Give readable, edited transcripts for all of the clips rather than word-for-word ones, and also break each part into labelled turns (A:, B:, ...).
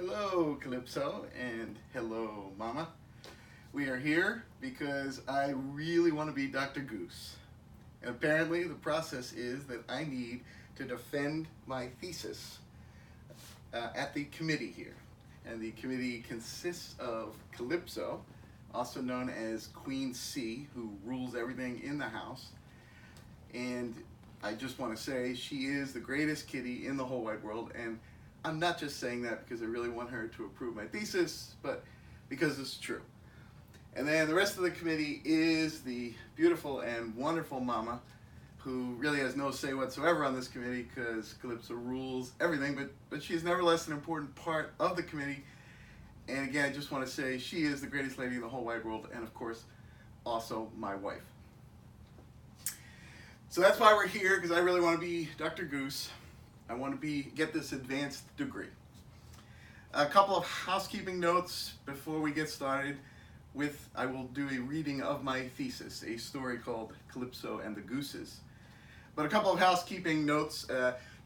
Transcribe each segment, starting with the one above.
A: Hello, Calypso, and hello, Mama. We are here because I really want to be Dr. Goose. And apparently the process is that I need to defend my thesis at the committee here. And the committee consists of Calypso, also known as Queen C, who rules everything in the house. And I just want to say she is the greatest kitty in the whole wide world, and I'm not just saying that because I really want her to approve my thesis, but because it's true. And then the rest of the committee is the beautiful and wonderful Mama, who really has no say whatsoever on this committee because Calypso rules everything, but she's nevertheless an important part of the committee. And again, I just want to say she is the greatest lady in the whole wide world, and of course, also my wife. So that's why we're here, because I really want to be Dr. Goose. I want to get this advanced degree. A couple of housekeeping notes before we get started. I will do a reading of my thesis, a story called Calypso and the Gooses. But a couple of housekeeping notes.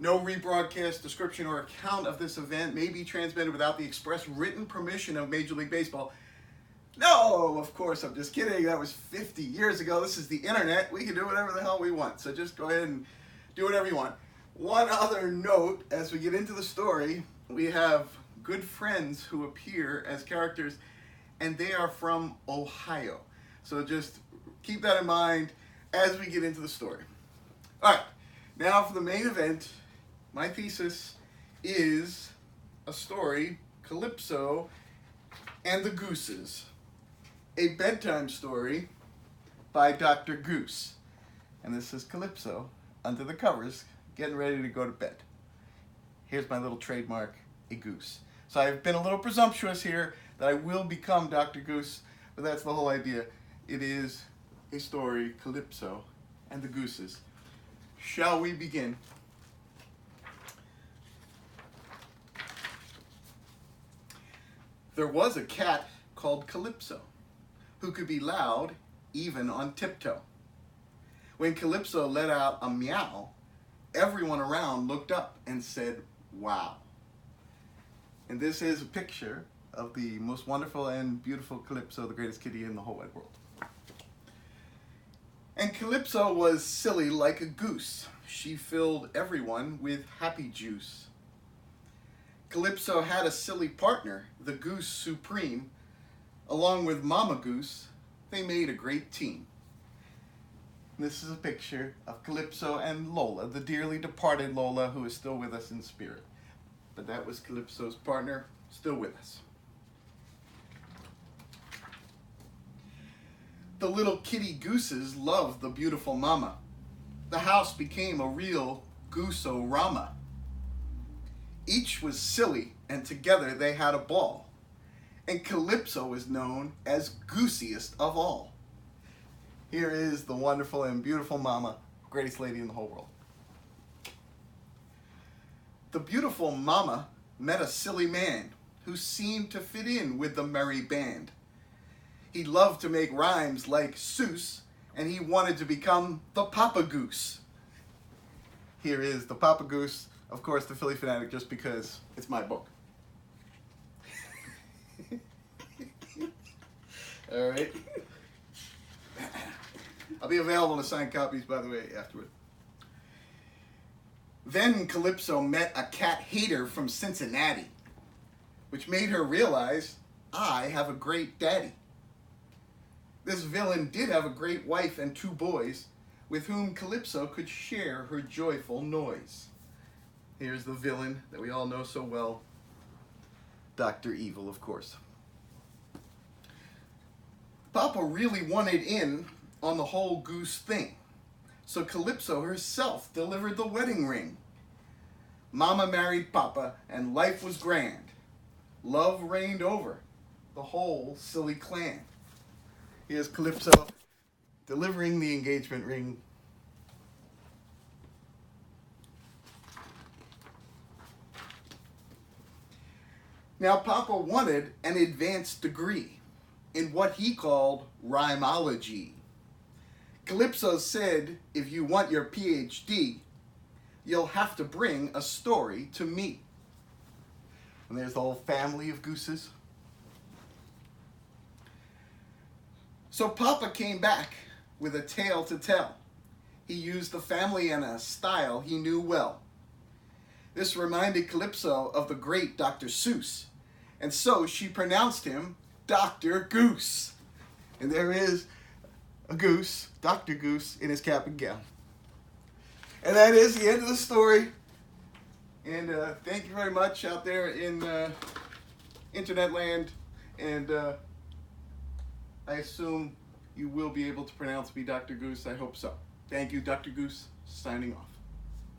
A: No rebroadcast, description, or account of this event may be transmitted without the express written permission of Major League Baseball. No, of course, I'm just kidding. That was 50 years ago. This is the internet. We can do whatever the hell we want. So just go ahead and do whatever you want. One other note, as we get into the story, we have good friends who appear as characters, and they are from Ohio. So just keep that in mind as we get into the story. All right, now for the main event. My thesis is a story, Calypso and the Gooses, a bedtime story by Dr. Goose. And this is Calypso under the covers, getting ready to go to bed. Here's my little trademark, a goose. So I've been a little presumptuous here that I will become Dr. Goose, but that's the whole idea. It is a story, Calypso and the Gooses. Shall we begin? There was a cat called Calypso, who could be loud even on tiptoe. When Calypso let out a meow, everyone around looked up and said, "Wow." And this is a picture of the most wonderful and beautiful Calypso, the greatest kitty in the whole wide world. And Calypso was silly like a goose. She filled everyone with happy juice. Calypso had a silly partner, the Goose Supreme. Along with Mama Goose, they made a great team. This is a picture of Calypso and Lola, the dearly departed Lola, who is still with us in spirit. But that was Calypso's partner, still with us. The little kitty gooses loved the beautiful Mama. The house became a real goose-o-rama. Each was silly, and together they had a ball. And Calypso was known as goosiest of all. Here is the wonderful and beautiful Mama, greatest lady in the whole world. The beautiful Mama met a silly man who seemed to fit in with the merry band. He loved to make rhymes like Seuss, and he wanted to become the Papa Goose. Here is the Papa Goose, of course, the Philly Fanatic, just because it's my book. All right. I'll be available to sign copies, by the way, afterward. Then Calypso met a cat hater from Cincinnati, which made her realize, I have a great daddy. This villain did have a great wife and 2 boys, with whom Calypso could share her joyful noise. Here's the villain that we all know so well, Dr. Evil, of course. Papa really wanted in on the whole goose thing, so Calypso herself delivered the wedding ring. Mama married Papa, and life was grand. Love reigned over the whole silly clan. Here's Calypso delivering the engagement ring. Now, Papa wanted an advanced degree in what he called rhymology. Calypso said, if you want your PhD, you'll have to bring a story to me. And there's the whole family of gooses. So Papa came back with a tale to tell. He used the family in a style he knew well. This reminded Calypso of the great Dr. Seuss, and so she pronounced him Dr. Goose. And there is a goose, Dr. Goose, in his cap and gown. And that is the end of the story. And thank you very much out there in internet land. And I assume you will be able to pronounce me Dr. Goose. I hope so. Thank you, Dr. Goose, signing off.